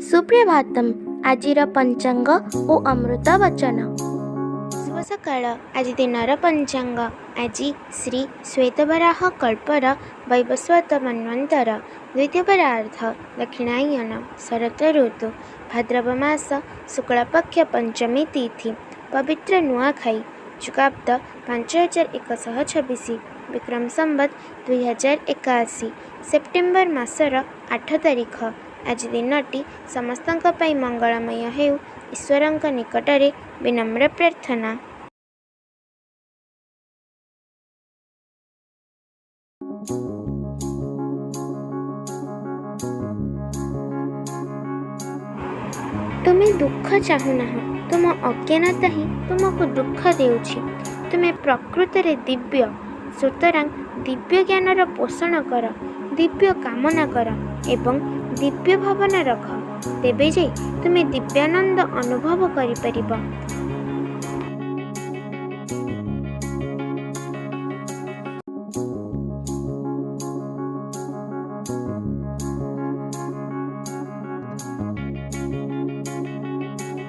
सुप्रभातम आजिर पंचांग ओ अमृत वचन। शुभ सकाळ। आज दिनर पंचांग। आज श्री श्वेतवराह कल्पर वैवस्वत मन्वंतर द्वितीय परार्थ दक्षिणायन शरत ऋतु भाद्रव मास शुक्लपक्ष पंचमी तिथि पवित्र नुआखाई चुकाब्द 5126 विक्रम संबत 2081 सेप्टेम्बर मासर 8 तारिख। आज दिनटी समस्तଙ୍କ ପାଇଁ मंगलमय हेउ ईश्वरଙ୍କ निकटरे विनम्र प्रार्थना। तुम्हें दुख चाहूना, तुम अज्ञानता ही तुमको दुख देउछि। तुम्हें प्रकृति रे दिव्य, सुतरां दिव्य ज्ञानर पोषण कर, दिव्य कामना कर एवं दिव्य भावना रख, तेबे जे तुम्हें दिव्यानंद अनुभव करि परिबो।